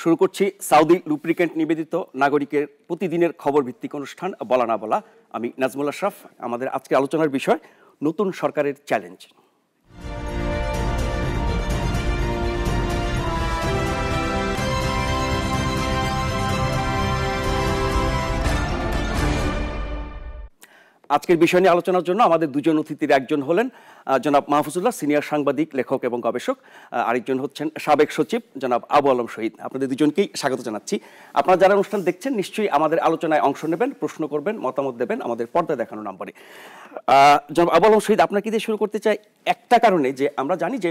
শুরু করছি Southee lubricant নিবেদিত নাগরিকের প্রতিদিনের খবর ভিত্তিক অনুষ্ঠান বলা না বলা। আমি নাজমুল আশরাফ। আমাদের আজকে আলোচনার বিষয় নতুন সরকারের চ্যালেঞ্জ। আজকের বিষয় নিয়ে আলোচনার জন্য আমাদের দুজন অতিথির একজন হলেন জনাব মাহফুজুল্লাহ, সিনিয়র সাংবাদিক, লেখক এবং গবেষক। আরেকজন হচ্ছেন সাবেক সচিব জনাব আবু আলম শহীদ। আপনাদের দুজনকেই স্বাগত জানাচ্ছি। আপনারা যারা অনুষ্ঠান দেখছেন নিশ্চয়ই আমাদের আলোচনায় অংশ নেবেন, প্রশ্ন করবেন, মতামত দেবেন আমাদের পর্দায় দেখানো নম্বরে। জনাব আবু আলম শহীদ, আপনাকে দিয়ে শুরু করতে চাই একটা কারণে, যে আমরা জানি যে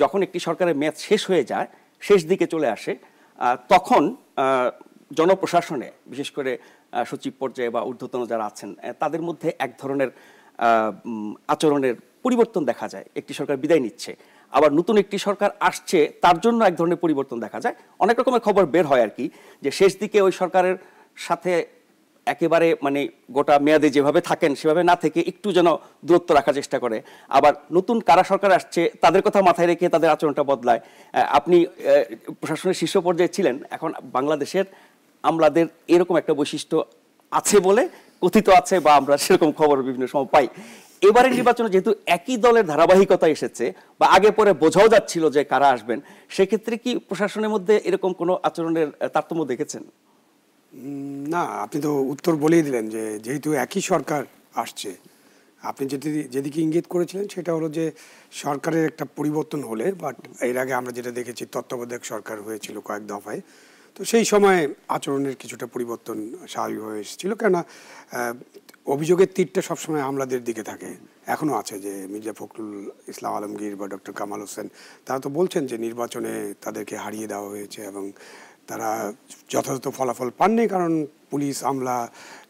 যখন একটি সরকারের মেয়াদ শেষ হয়ে যায়, শেষ দিকে চলে আসে, তখন জনপ্রশাসনে বিশেষ করে সচিব পর্যায়ে বা ঊর্ধ্বতন যারা আছেন তাদের মধ্যে এক ধরনের আচরণের পরিবর্তন দেখা যায়। একটি সরকার বিদায় নিচ্ছে, আবার নতুন একটি সরকার আসছে, তার জন্য এক ধরনের পরিবর্তন দেখা যায়। অনেক রকমের খবর বের হয় আর কি, যে শেষ দিকে ওই সরকারের সাথে একেবারে গোটা মেয়াদে যেভাবে থাকেন সেভাবে না থেকে একটু যেন দূরত্ব রাখার চেষ্টা করে, আবার নতুন কারা সরকার আসছে তাদের কথা মাথায় রেখে তাদের আচরণটা বদলায়। আপনি প্রশাসনের শীর্ষ পর্যায়ে ছিলেন, এখন বাংলাদেশের আমলাদের এরকম একটা বৈশিষ্ট্য আছে বলে কথিত আছে, বা আমরা সেরকম খবর বিভিন্ন সময় পাই। এবারের নির্বাচনে যেহেতু একই দলের ধারাবাহিকতা এসেছে, বা আগে পরে বোঝাও যাচ্ছিল যে কারা আসবেন, সেক্ষেত্রে কি প্রশাসনের মধ্যে এরকম কোনো আচরণের তারতম্য দেখেছেন? না, আপনি তো উত্তর বলেই দিলেন যে যেহেতু একই সরকার আসছে, আপনি যেদিকে ইঙ্গিত করেছিলেন সেটা হলো যে সরকারের একটা পরিবর্তন হলে, বাট এর আগে আমরা যেটা দেখেছি তত্ত্বাবধায়ক সরকার হয়েছিল কয়েক দফায়, তো সেই সময় আচরণের কিছুটা পরিবর্তন স্বাভাবিক হয়ে এসেছিল। কেননা অভিযোগের তীরটা সবসময় আমলাদের দিকে থাকে, এখনও আছে। যে মির্জা ফখরুল ইসলাম আলমগীর বা ডক্টর কামাল হোসেন, তারা তো বলছেন যে নির্বাচনে তাদেরকে হারিয়ে দেওয়া হয়েছে এবং তারা যথাযথ ফলাফল পাননি, কারণ পুলিশ, আমলা,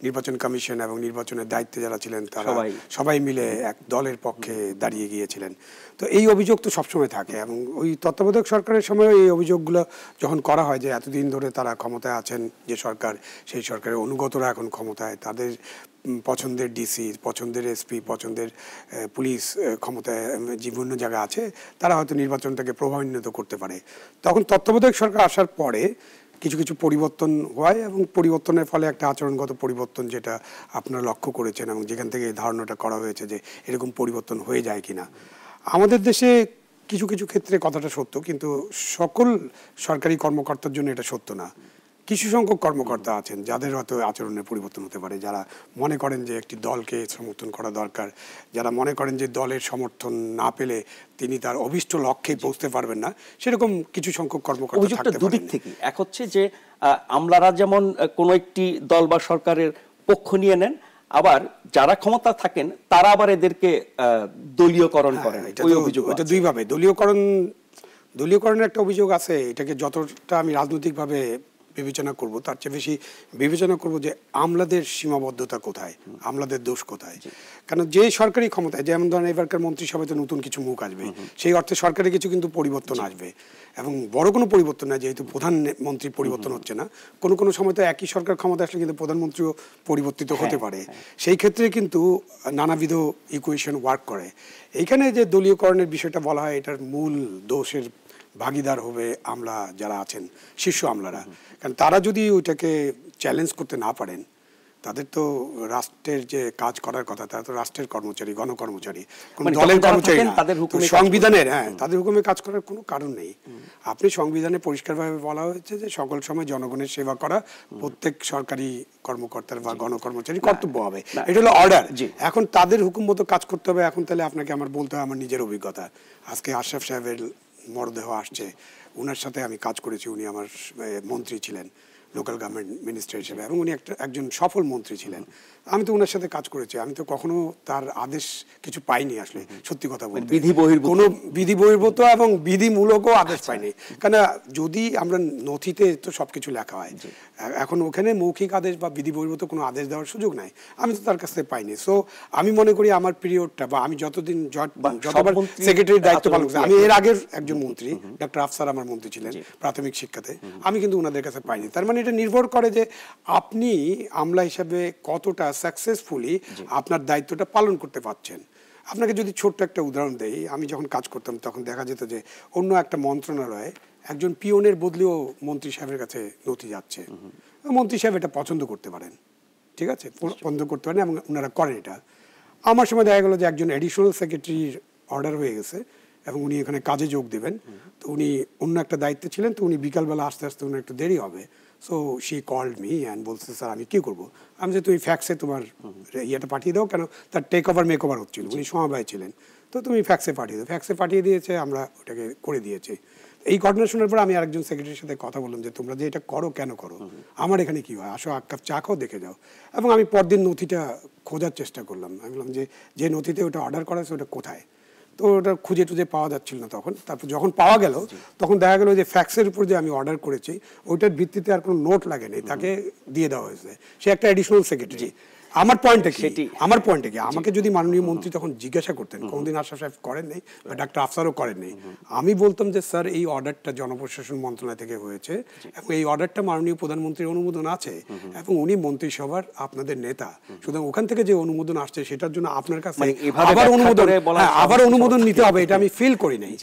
নির্বাচন কমিশন এবং নির্বাচনের দায়িত্বে যারা ছিলেন তারা সবাই মিলে এক দলের পক্ষে দাঁড়িয়ে গিয়েছিলেন। তো এই অভিযোগ তো সবসময় থাকে, এবং ওই তত্ত্বাবধায়ক সরকারের সময় এই অভিযোগগুলো যখন করা হয় যে এতদিন ধরে তারা ক্ষমতায় আছেন, যে সরকার, সেই সরকারের অনুগতরা এখন ক্ষমতায়, তাদের পছন্দের ডিসি, পছন্দের এসপি, পছন্দের পুলিশ ক্ষমতায় বিভিন্ন জায়গায় আছে, তারা হয়তো নির্বাচনটাকে প্রভাবান্বিত করতে পারে। তখন তত্ত্বাবধায়ক সরকার আসার পরে কিছু কিছু পরিবর্তন হয়, এবং পরিবর্তনের ফলে একটা আচরণগত পরিবর্তন যেটা আপনারা লক্ষ্য করেছেন, এবং যেখান থেকে এই ধারণাটা করা হয়েছে যে এরকম পরিবর্তন হয়ে যায় কিনা। আমাদের দেশে কিছু কিছু ক্ষেত্রে কথাটা সত্য, কিন্তু সকল সরকারি কর্মকর্তার জন্য এটা সত্য না। কিছু সংখ্যক কর্মকর্তা আছেন যাদের হয়তো আচরণের পরিবর্তন হতে পারে, যারা মনে করেন যে একটি দলকে সমর্থন করা দরকার, যারা মনে করেন যে দলের সমর্থন না পেলে তিনি তার অভিষ্ট লক্ষ্যে পৌঁছতে পারবেন না, সেরকম কিছু সংখ্যক কর্মকর্তা থাকতে পারেন। দুদিক থেকে এক হচ্ছে যে আমলারা যেমন কোনো একটি দল বা সরকারের পক্ষ নিয়ে নেন, আবার যারা ক্ষমতা থাকেন তারা আবার এদেরকে দলীয়করণ করেন। এটা দুইভাবে দলীয়করণের একটা অভিযোগ আছে। এটাকে যতটা আমি রাজনৈতিকভাবে বিবেচনা করব, তার চেয়ে বেশি বিবেচনা করব যে আমলাদের সীমাবদ্ধতা কোথায়, আমলাদের দোষ কোথায়। কারণ যে সরকারি ক্ষমতায়, যেমন ধরেন এবারকার মন্ত্রিসভাতে নতুন কিছু মুখ আসবে, সেই অর্থে সরকারে কিছু কিন্তু পরিবর্তন আসবে, এবং বড় কোনো পরিবর্তন না, যেহেতু প্রধানমন্ত্রী পরিবর্তন হচ্ছে না। কোনো কোনো সময় তো একই সরকার ক্ষমতা আসলে কিন্তু প্রধানমন্ত্রীও পরিবর্তিত হতে পারে। সেই ক্ষেত্রে কিন্তু নানাবিধ ইকুয়েশন ওয়ার্ক করে। এইখানে যে দলীয়করণের বিষয়টা বলা হয়, এটার মূল দোষের ভাগিদার হবে আমলা যারা আছেন, শীর্ষ আমলারা। কারণ তারা যদি ওইটাকে চ্যালেঞ্জ করতে না পারেন, তাদের তো রাষ্ট্রের যে কাজ করার কথা, তারা তো রাষ্ট্রের কর্মচারী, গণকর্মচারী, দলের কর্মচারী না। সংবিধানের তাদের হুকুমে কাজ করার কোনো কারণ নেই। আপনি সংবিধানে পরিষ্কারভাবে বলা হয়েছে যে সকল সময় জনগণের সেবা করা প্রত্যেক সরকারি কর্মকর্তার বা গণকর্মচারী কর্তব্য হবে। এটা হলো অর্ডার। এখন তাদের হুকুম মতো কাজ করতে হবে। এখন তাহলে আপনাকে আমার বলতে হয় আমার নিজের অভিজ্ঞতা। আজকে আশরাফ সাহেবের মরদেহ আসছে, ওনার সাথে আমি কাজ করেছি। উনি আমার মন্ত্রী ছিলেন, লোকাল গভর্নমেন্ট মিনিস্টার হিসেবে, এবং উনি একজন সফল মন্ত্রী ছিলেন। আমি তো ওনার সাথে কাজ করেছি, আমি তো কখনো তার আদেশ কিছু পাইনি। আসলে সত্যি কথা বলতে, কোনো বিধি বহির্ভূত এবং বিধিমূলকও আদেশ পাইনি। কেন, যদি আমরা নথিতে তো সবকিছু লেখা হয়, এখন ওখানে মৌখিক আদেশ বা বিধি বহির্ভূত কোনো আদেশ দেওয়ার সুযোগ নাই, আমি তো তার কাছ থেকে পাইনি। সো আমি মনে করি আমার পিরিয়ডটা, বা আমি যতদিন যতবার সেক্রেটারির দায়িত্ব পালন করেছি, আমি এর আগের একজন মন্ত্রী ডক্টর আফসার আমার মন্ত্রী ছিলেন প্রাথমিক শিক্ষাতে, আমি কিন্তু ওনাদের কাছে পাইনি। তার মানে এটা নির্ভর করে যে আপনি আমলা হিসাবে কতটা সাকসেসফুলি আপনার দায়িত্বটা পালন করতে পারছেন। আপনাকে যদি ছোট্ট একটা উদাহরণ দেই, আমি যখন কাজ করতাম তখন দেখা যেত যে অন্য একটা মন্ত্রণালয়ে একজন পিওনের বদলেও মন্ত্রী সাহেবের কাছে নথি যাচ্ছে, মন্ত্রী সাহেব এটা পছন্দ করতে পারেন, ঠিক আছে, পছন্দ করতে পারেন এবং ওনারা করেন এটা। আমার সময় দেখা গেলো যে একজন অ্যাডিশনাল সেক্রেটারির অর্ডার হয়ে গেছে এবং উনি এখানে কাজে যোগ দেবেন, তো উনি অন্য একটা দায়িত্বে ছিলেন, তো উনি বিকালবেলা আস্তে আস্তে উনি একটু দেরি হবে। So she called me and বলছে স্যার আমি কী করবো, আমি যে তুমি ফ্যাক্সে তোমার ইয়েটা পাঠিয়ে দাও, কেন তার টেক ওভার মেক ওভার হচ্ছিল, উনি সমবায় ছিলেন, তো তুমি ফ্যাক্সে পাঠিয়ে দাও, ফ্যাক্সে পাঠিয়ে দিয়েছে, আমরা ওটাকে করে দিয়েছি। এই ঘটনা শোনার পর আমি আরেকজন সেক্রেটারির সাথে কথা বললাম যে তোমরা যে এটা করো কেন করো, আমার এখানে কী হয়, আসো এক কাপ চা খাও দেখে যাও। এবং আমি পরদিন নথিটা খোঁজার চেষ্টা করলাম, আমি বললাম যে নথিতে ওটা অর্ডার করা আছে ওটা কোথায়, তো ওটা খুঁজে টুজে পাওয়া যাচ্ছিল না তখন। তারপর যখন পাওয়া গেল তখন দেখা গেল যে ফ্যাক্সের উপর যে আমি অর্ডার করেছি ওইটার ভিত্তিতে আর কোনো নোট লাগেনি, তাকে দিয়ে দেওয়া হয়েছে, সে একটা অ্যাডিশনাল সেক্রেটারি। আমার পয়েন্টটা কি, আমাকে যদি মাননীয় মন্ত্রী তখন জিজ্ঞাসা করতেন, কোনদিন আশরাফ সাহেব করেন নাই বা ডাক্তার আফসারও করেন নাই, আমি বলতাম যে স্যার এই অর্ডারটা জনপ্রশাসন মন্ত্রণালয় থেকে হয়েছে এবং এই অর্ডারটা মাননীয় প্রধানমন্ত্রীর অনুমোদন আছে এবং উনি মন্ত্রিসভার আপনাদের নেতা, সুতরাং ওখান থেকে যে অনুমোদন আসছে সেটার জন্য আপনার কাছে আবার অনুমোদন নিতে হবে, এটা আমি ফিল করি নাই।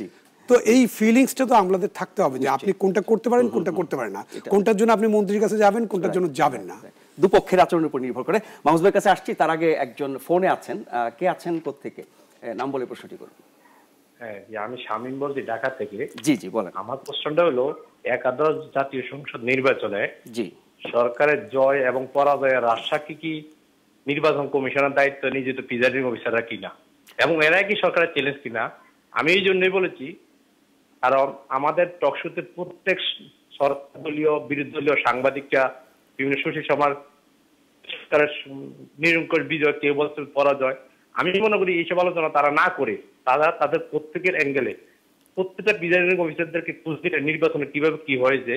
তো এই ফিলিংসটা তো আমাদের থাকতে হবে যে আপনি কোনটা করতে পারেন কোনটা করতে পারেন না, কোনটার জন্য আপনি মন্ত্রীর কাছে যাবেন কোনটার জন্য যাবেন না, দুপক্ষের আচরণের উপর নির্ভর করে। মাহফুজ ভাইয়ের কাছে আসছি, তার আগে একজন ফোনে আছেন, কে আছেন কোত্থেকে, নাম বলে প্রশ্নটি করুন। হ্যাঁ, আমি শামীম বলছি ঢাকা থেকে। জি জি বলেন। আমার প্রশ্নটা হলো একাদশ জাতীয় সংসদ নির্বাচনে জি সরকারের জয় এবং পরাজয়ের রাজসাক্ষী কি নির্বাচন কমিশনের দায়িত্ব নিয়োজিত প্রিজাইডিং অফিসাররা কিনা, এবং এরাই কি সরকারের চ্যালেঞ্জ কিনা। আমি এই জন্যই বলেছি কারণ আমাদের টকশোতে প্রত্যেক সরকার দলীয় বিরোধী দলীয় সাংবাদিকরা বিভিন্ন সুশীল সমাজ সরকারের নিরঙ্কুশ বিজয়, কেউ বলছে পরাজয়। আমি মনে করি এইসব আলোচনা তারা না করে তারা তাদের প্রত্যেকের অ্যাঙ্গেলে প্রত্যেকটা প্রিজাইডিং অফিসারদেরকে খোঁজ দিলে নির্বাচনে কিভাবে কি হয়েছে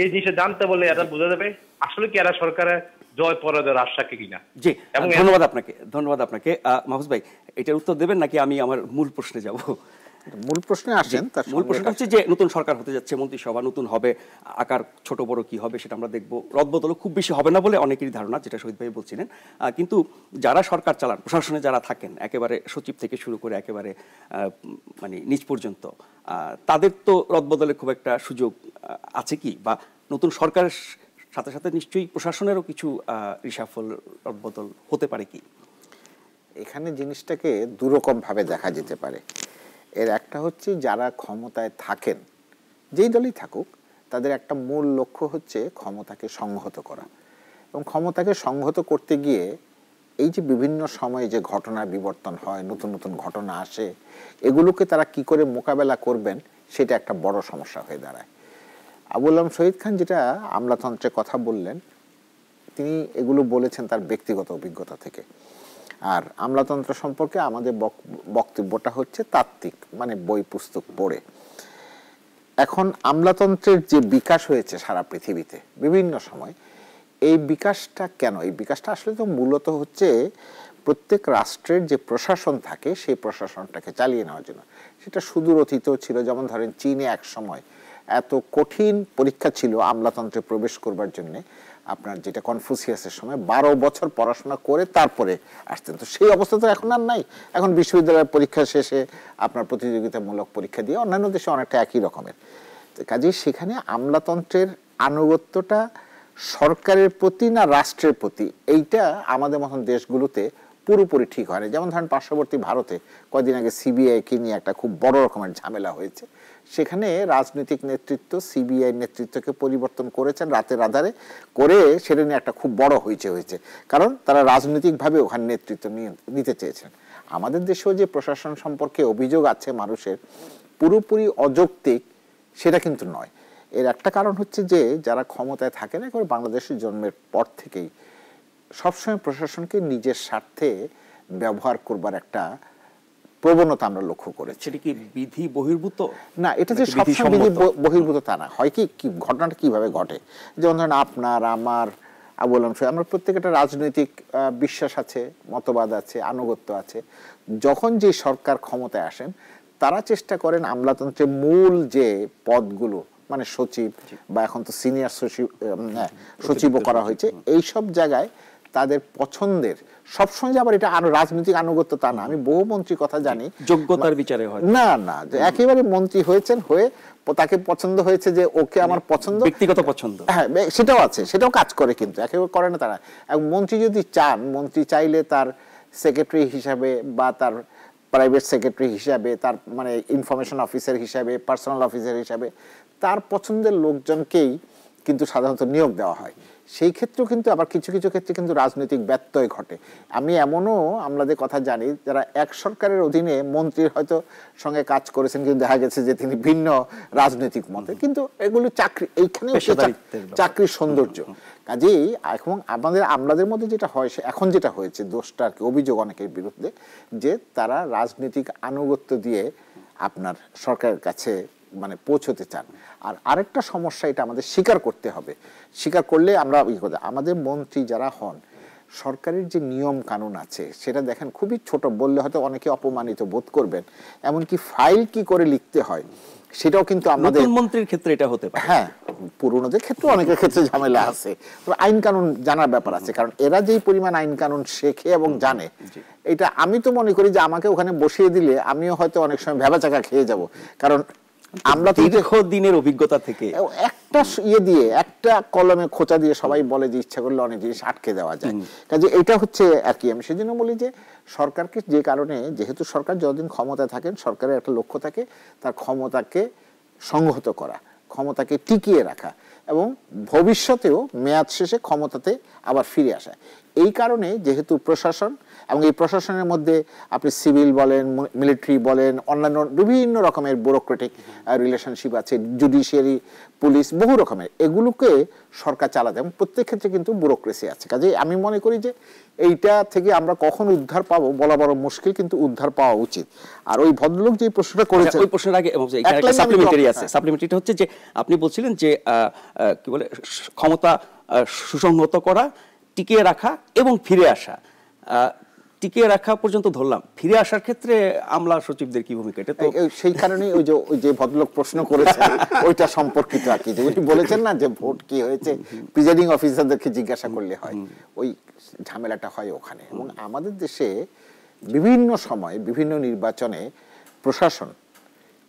এই জিনিসটা জানতে বলে এরা বোঝা যাবে আসলে কি এরা সরকারের জয় পরাজয়ের রাজসাক্ষী কিনা। জি ধন্যবাদ আপনাকে। মাহফুজ ভাই এটার উত্তর দেবেন নাকি আমি আমার মূল প্রশ্নে যাব? মূল প্রশ্নে আসেন। মূল প্রশ্ন হচ্ছে যে নতুন সরকার হতে যাচ্ছে, মন্ত্রিসভা নতুন হবে, আকার ছোট বড় কি হবে সেটা আমরা দেখবো, রদবদল খুব বেশি হবে না বলে অনেকেরই ধারণা, যেটা শহীদ ভাই বলছিলেন। কিন্তু যারা সরকার চালান, প্রশাসনে যারা থাকেন, একেবারে সচিব থেকে শুরু করে একেবারে মানে নিচ পর্যন্ত, তাদের তো রদবদলে খুব একটা সুযোগ আছে কি, বা নতুন সরকারের সাথে সাথে নিশ্চয়ই প্রশাসনেরও কিছু রিসাফল রদবদল হতে পারে কি? এখানে জিনিসটাকে দুরকম ভাবে দেখা যেতে পারে। এর একটা হচ্ছে যারা ক্ষমতায় থাকেন, যেই দলই থাকুক, তাদের একটা মূল লক্ষ্য হচ্ছে ক্ষমতাকে সংহত করা, এবং ক্ষমতাকে সংহত করতে গিয়ে এই যে বিভিন্ন সময়ে যে ঘটনার বিবর্তন হয়, নতুন নতুন ঘটনা আসে, এগুলোকে তারা কি করে মোকাবেলা করবেন সেটা একটা বড় সমস্যা হয়ে দাঁড়ায়। আবুল আলম শহীদ খান যেটা আমলাতন্ত্রের কথা বললেন, তিনি এগুলো বলেছেন তার ব্যক্তিগত অভিজ্ঞতা থেকে। আর আমলাতন্ত্র সম্পর্কে আমাদের বক্তব্যটা হচ্ছে তাত্ত্বিক, মানে বই পুস্তক পড়ে। এখন আমলাতন্ত্রের যে বিকাশ হয়েছে সারা পৃথিবীতে বিভিন্ন সময়, এই বিকাশটা কেন? এই বিকাশটা আসলে তো মূলত হচ্ছে প্রত্যেক রাষ্ট্রের যে প্রশাসন থাকে সেই প্রশাসনটাকে চালিয়ে নেওয়ার জন্য। সেটা সুদূর অতীতেও ছিল, যেমন ধরেন চীনে এক সময় এত কঠিন পরীক্ষা ছিল আমলাতন্ত্রে প্রবেশ করবার জন্যে, আপনার যেটা কনফুসিয়াসের সময় 12 বছর পড়াশোনা করে তারপরে আসতেন। তো সেই অবস্থা তো এখন আর নাই। এখন বিশ্ববিদ্যালয়ের পরীক্ষা শেষে আপনার প্রতিযোগিতামূলক পরীক্ষা দিয়ে অন্যান্য দেশে অনেকটা একই রকমের। কাজেই সেখানে আমলাতন্ত্রের আনুগত্যটা সরকারের প্রতি না রাষ্ট্রের প্রতি, এইটা আমাদের মতন দেশগুলোতে পুরোপুরি ঠিক হয় না। যেমন ধরেন পার্শ্ববর্তী ভারতে কয়েকদিন আগে সিবিআইকে নিয়ে একটা খুব বড় রকমের ঝামেলা হয়েছে। সেখানে রাজনৈতিক নেতৃত্ব সিবিআই নেতৃত্বকে পরিবর্তন করেছেন রাতের আধারে করে, সেটা নিয়ে একটা খুব বড় হয়েছে, কারণ তারা রাজনৈতিকভাবে ওখানে নেতৃত্ব নিতে চেয়েছেন। আমাদের দেশেও যে প্রশাসন সম্পর্কে অভিযোগ আছে মানুষের, পুরোপুরি অযৌক্তিক সেটা কিন্তু নয়। এর একটা কারণ হচ্ছে যে যারা ক্ষমতায় থাকে না, একেবারে বাংলাদেশের জন্মের পর থেকেই সবসময় প্রশাসনকে নিজের স্বার্থে ব্যবহার করবার একটা প্রবণতা আমরা লক্ষ্য করেছি। সেটা কি বিধি বহির্ভূত? না, এটা যে সবসময় বিধি বহির্ভূত তা না। হয় কি ঘটনাটা কিভাবে ঘটে, যেমন ধরেন আপনার আমার আবুল আলম শহীদ, আমরা প্রত্যেক একটা রাজনৈতিক বিশ্বাস আছে, মতবাদ আছে, আনুগত্য আছে। যখন যে সরকার ক্ষমতায় আসেন তারা চেষ্টা করেন আমলাতন্ত্রের মূল যে পদগুলো, মানে সচিব বা এখন তো সিনিয়র সচিবও করা হয়েছে, এই সব জায়গায় তাদের পছন্দের সবসময় যে আবার এটা আরো রাজনৈতিক আনুগত্য তা না। আমি বহু মন্ত্রীর কথা জানি যোগ্যতার বিচারে হয় না না, যে একেবারে মন্ত্রী হয়েছেন, হয়ে তাকে পছন্দ হয়েছে যে ওকে আমার পছন্দ, ব্যক্তিগত পছন্দ, হ্যাঁ সেটাও আছে, সেটাও কাজ করে, কিন্তু একেবারে করে না তারা। মন্ত্রী যদি চান, মন্ত্রী চাইলে তার সেক্রেটারি হিসাবে বা তার প্রাইভেট সেক্রেটারি হিসাবে, তার মানে ইনফরমেশন অফিসার হিসাবে, পার্সোনাল অফিসার হিসাবে তার পছন্দের লোকজনকেই কিন্তু সাধারণত নিয়োগ দেওয়া হয়। সেই ক্ষেত্রেও কিন্তু আবার কিছু কিছু ক্ষেত্রে কিন্তু রাজনৈতিক ব্যত্যয় ঘটে। আমি এমনও আমলাদের কথা জানি যারা এক সরকারের অধীনে মন্ত্রীর হয়তো সঙ্গে কাজ করেছেন, কিন্তু দেখা গেছে যে তিনি ভিন্ন রাজনৈতিক মতে, কিন্তু এগুলো চাকরি, এইখানে চাকরির সৌন্দর্য। কাজেই এখন আমলাদের মধ্যে যেটা হয়, এখন যেটা হয়েছে, দোষটা আর কি, অভিযোগ অনেকের বিরুদ্ধে যে তারা রাজনৈতিক আনুগত্য দিয়ে আপনার সরকারের কাছে মানে পৌঁছতে চান। আর আরেকটা সমস্যা, এটা আমাদের স্বীকার করতে হবে, স্বীকার করলে আমরা আমাদের মন্ত্রী যারা হন, সরকারের যে নিয়ম কানুন আছে সেটা দেখেন খুবই ছোট, বললে হয়তো অনেকে অপমানিত বোধ করবেন, এমনকি ফাইল কি করে লিখতে হয় সেটাও কিন্তু আমাদের মন্ত্রীর ক্ষেত্রে এটা হতে পারে। হ্যাঁ, পুরনোদের ক্ষেত্রে অনেকের ক্ষেত্রে ঝামেলা আছে, আইন কানুন জানার ব্যাপার আছে, কারণ এরা যেই পরিমাণ আইন কানুন শেখে এবং জানে, এটা আমি তো মনে করি যে আমাকে ওখানে বসিয়ে দিলে আমিও হয়তো অনেক সময় ভেবাচাকা খেয়ে যাব, কারণ আমরা তো দিনের অভিজ্ঞতা থেকে একটা দিয়ে একটা কলমে খোঁচা দিয়ে সবাই বলে যে ইচ্ছা করলে অনেক জিনিস আটকে দেওয়া যায়। কাজে এটা হচ্ছে আর কি, আমি সেজন্য বলি যে সরকারকে, যে কারণে যেহেতু সরকার যতদিন ক্ষমতায় থাকেন, সরকারের একটা লক্ষ্য থাকে তার ক্ষমতাকে সংহত করা, ক্ষমতাকে টিকিয়ে রাখা এবং ভবিষ্যতেও মেয়াদ শেষে ক্ষমতাতে আবার ফিরে আসা। এই কারণে যেহেতু প্রশাসন, এবং এই প্রশাসনের মধ্যে আপনি সিভিল বলেন, মিলিটারি বলেন, অন্যান্য বিভিন্ন রকমের ব্যুরোক্রেটিক রিলেশনশিপ আছে, জুডিশিয়ারি, পুলিশ, বহু রকমের, এগুলোকে সরকার চালাতে, এবং প্রত্যেক ক্ষেত্রে কিন্তু ব্যুরোক্রেসি আছে। কাজে আমি মনে করি যে এইটা থেকে আমরা কখন উদ্ধার পাবো বলা বড় মুশকিল, কিন্তু উদ্ধার পাওয়া উচিত। আর ওই ভদ্রলোক যে প্রশ্নটা করেছেন, ওই প্রশ্নের আগে সাপ্লিমেন্টারি আছে, সাপ্লিমেন্টারিটা হচ্ছে যে আপনি বলছিলেন যে কি বলে ক্ষমতা সুসংহত করা, টিকিয়ে রাখা এবং ফিরে আসা। টিকিয়ে রাখা পর্যন্ত ধরলাম, ফিরে আসার ক্ষেত্রে আমলা সচিবদের কি ভূমিকা? এটা তো সেই কারণে ওই যে ভদ্রলোক প্রশ্ন করেছেন ওইটা সম্পর্কিত আর কি, যে উনি বলেছেন না যে ভোট কি হয়েছে প্রিজাইডিং অফিসারদেরকে জিজ্ঞাসা করলে হয়, ওই ঝামেলাটা হয় ওখানে। এবং আমাদের দেশে বিভিন্ন সময় বিভিন্ন নির্বাচনে প্রশাসন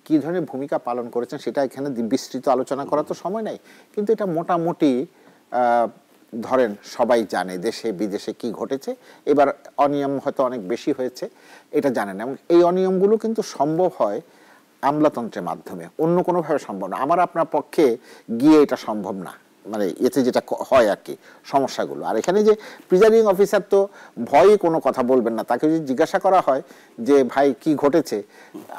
কি ধরনের ভূমিকা পালন করেছেন সেটা এখানে বিস্তৃত আলোচনা করা তো সময় নাই, কিন্তু এটা মোটামুটি ধরেন সবাই জানে দেশে বিদেশে কি ঘটেছে। এবার অনিয়ম হয়তো অনেক বেশি হয়েছে, এটা জানেন, এবং এই অনিয়মগুলো কিন্তু সম্ভব হয় আমলাতন্ত্রের মাধ্যমে, অন্য কোনোভাবে সম্ভব না। আমার আপনার পক্ষে গিয়ে এটা সম্ভব না, মানে এতে যেটা হয় আর কি সমস্যাগুলো। আর এখানে যে প্রিজাইডিং অফিসার তো ভয়ে কোনো কথা বলবেন না, তাকে যদি জিজ্ঞাসা করা হয় যে ভাই কি ঘটেছে,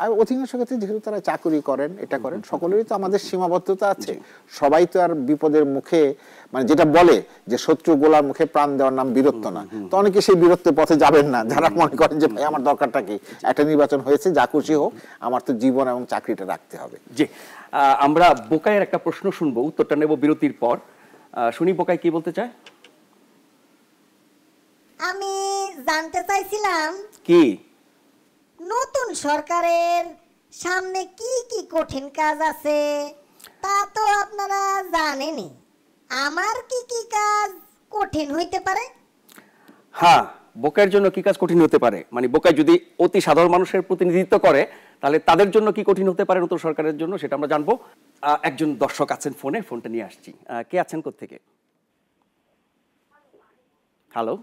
আর অধিকাংশ ক্ষেত্রে যেহেতু তারা চাকরি করেন, এটা করেন, সকলেরই তো আমাদের সীমাবদ্ধতা আছে, সবাই তো আর বিপদের মুখে, মানে যেটা বলে যে শত্রু গোলার মুখে প্রাণ দেওয়ার নাম বীরত্ব না, তো অনেকে সেই বীরত্বের পথে যাবেন না, যারা মনে করেন যে ভাই আমার দরকারটা কি, একটা নির্বাচন হয়েছে যা খুশি হোক, আমার তো জীবন এবং চাকরিটা রাখতে হবে। জি, আমরা বোকাইয়ের একটা প্রশ্ন শুনবো, উত্তরটা নেব বিরতির পর। শুনি বোকাই কি বলতে চায়। আমি জানতে চাইছিলাম কি নতুন সরকারের সামনে কি কি কঠিন কাজ আছে, তা তো আপনারা জানেনই, আমার কি কি কাজ কঠিন হইতে পারে? হ্যাঁ, বোকাইয়ের জন্য কি কাজ কঠিন হতে পারে, মানে বোকাই যদি অতি সাধারণ মানুষের প্রতিনিধিত্ব করে তাহলে তাদের জন্য কি কঠিন হতে পারে নতুন সরকারের জন্য, সেটা আমরা জানবো। একজন দর্শক আছেন ফোনে, ফোনটা নিয়ে আসছি। কে আছেন কোত্থেকে? হ্যালো,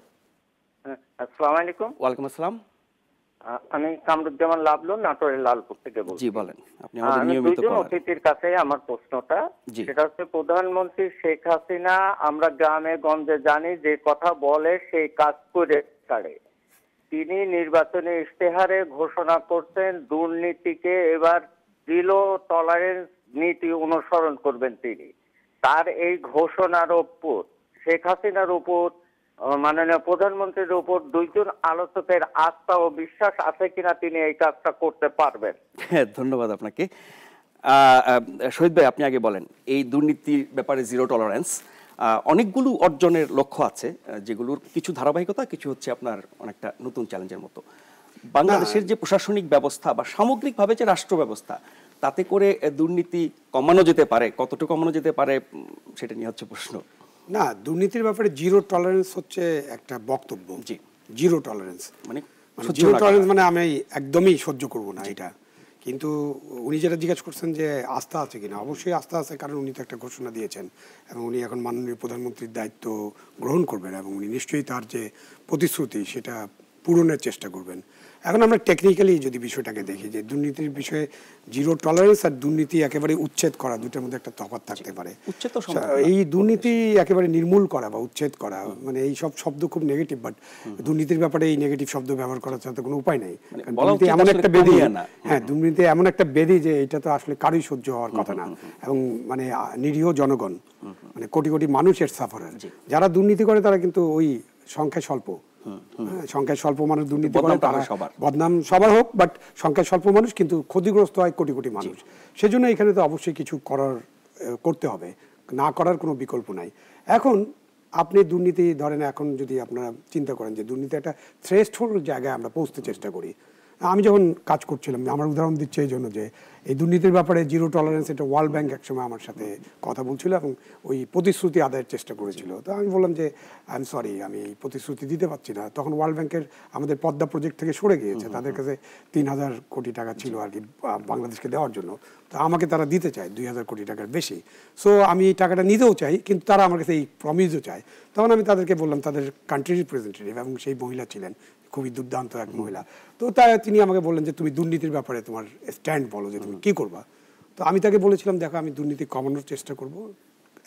আসসালামু আলাইকুম। ওয়ালাইকুম আসসালাম। আমি কামরুজ্জামান লাবলু, নাটোরের লালপুর থেকে বলছি। জি বলেন, আপনি আমাদের নিয়মিত দুজন অতিথির কাছে আমার প্রশ্নটা, জি। সেটা হচ্ছে প্রধানমন্ত্রী শেখ হাসিনা আমরা গ্রামে গঞ্জে জানি যে কথা বলে সেই কাজ করে ছাড়ে। তিনি নির্বাচনী ইশতেহারে ঘোষণা করছেন দুর্নীতিকে এবার জিরো টলারেন্স নীতি অনুসরণ করবেন তিনি। তার এই ঘোষণার উপর শেখ হাসিনার উপর, মাননীয় প্রধানমন্ত্রীর উপর দুইজন আলোচকের আস্থা ও বিশ্বাস আছে কিনা তিনি এই কাজটা করতে পারবেন? হ্যাঁ, ধন্যবাদ আপনাকে। শহীদ ভাই, আপনি আগে বলেন, এই দুর্নীতির ব্যাপারে জিরো টলারেন্স, অনেকগুলো অর্জনের লক্ষ্য আছে, যেগুলোর কিছু ধারাবাহিকতা, কিছু হচ্ছে আপনার অনেকটা নতুন চ্যালেঞ্জের মতো। বাংলাদেশের যে প্রশাসনিক ব্যবস্থা বা সামগ্রিকভাবে যে রাষ্ট্র ব্যবস্থা, তাতে করে দুর্নীতি কমানো যেতে পারে, কতটুকু কমানো যেতে পারে সেটা নিয়ে হচ্ছে প্রশ্ন। না, দুর্নীতির ব্যাপারে জিরো টলারেন্স হচ্ছে একটা বক্তব্য, জি, জিরো টলারেন্স। মানে জিরো টলারেন্স মানে আমি একদমই সহ্য করব না এটা। কিন্তু উনি যেটা জিজ্ঞাসা করছেন যে আস্থা আছে কিনা, অবশ্যই আস্থা আছে, কারণ উনি তো একটা ঘোষণা দিয়েছেন এবং উনি এখন মাননীয় প্রধানমন্ত্রীর দায়িত্ব গ্রহণ করবেন এবং উনি নিশ্চয়ই তার যে প্রতিশ্রুতি সেটা পূরণের চেষ্টা করবেন। এখন আমরা টেকনিক্যালি যদি বিষয়টাকে দেখি যে দুর্নীতির বিষয়ে জিরো টলারেন্স আর দুর্নীতি একেবারে উচ্ছেদ করা, দুটোর মধ্যে একটা তফাৎ থাকতে পারে। উচ্ছেদ তো সম্ভব না। এই দুর্নীতি একেবারে নির্মূল করা বা উচ্ছেদ করা, মানে এই সব শব্দ খুব নেগেটিভ, বাট দুর্নীতির ব্যাপারে এই নেগেটিভ শব্দ ব্যবহার করার সাথে কোনো উপায় নেই। কারণ দুর্নীতি এমন একটা বেদি, হ্যাঁ দুর্নীতি এমন একটা বেদি যে এটা তো আসলে কারোই সহ্য হওয়ার কথা না। এবং মানে নিরীহ জনগণ, মানে কোটি কোটি মানুষের সাফারার যারা দুর্নীতি করে তারা কিন্তু ওই সংখ্যায় স্বল্প, সংখ্যায় স্বল্প মানুষ দুর্নীতি করে, তারা বদনাম সবার হোক, বাট সংখ্যায় স্বল্প মানুষ কিন্তু ক্ষতিগ্রস্ত হয় কোটি কোটি মানুষ। সেজন্য এখানে তো অবশ্যই কিছু করতে হবে, না করার কোনো বিকল্প নাই। এখন আপনি দুর্নীতি ধরেন, এখন যদি আপনারা চিন্তা করেন যে দুর্নীতি একটা থ্রেশহোল্ড জায়গায় আমরা পৌঁছতে চেষ্টা করি। আমি যখন কাজ করছিলাম, আমার উদাহরণ দিচ্ছে এই জন্য যে এই দুর্নীতির ব্যাপারে জিরো টলারেন্স, এটা ওয়ার্ল্ড ব্যাংক একসময় আমার সাথে কথা বলছিল এবং ওই প্রতিশ্রুতি আদায়ের চেষ্টা করেছিল। তো আমি বললাম যে আই এম সরি, আমি এই প্রতিশ্রুতি দিতে পারছি না। তখন ওয়ার্ল্ড ব্যাংকের আমাদের পদ্মা প্রজেক্ট থেকে সরে গিয়েছে, তাদের কাছে ৩,০০০ কোটি টাকা ছিল আর কি বাংলাদেশকে দেওয়ার জন্য। তো আমাকে তারা দিতে চায় ২,০০০ কোটি টাকার বেশি। সো আমি এই টাকাটা নিতেও চাই, কিন্তু তারা আমার কাছে এই প্রমিসও চায়। তখন আমি তাদেরকে বললাম, তাদের কান্ট্রি রিপ্রেজেন্টেটিভ এবং সেই মহিলা ছিলেন খুবই দুর্দান্ত এক মহিলা, তো তিনি আমাকে বললেন যে তুমি দুর্নীতির ব্যাপারে তোমার স্ট্যান্ড বলো, যে তুমি কী করবা। তো আমি তাকে বলেছিলাম, দেখো আমি দুর্নীতি কমানোর চেষ্টা করব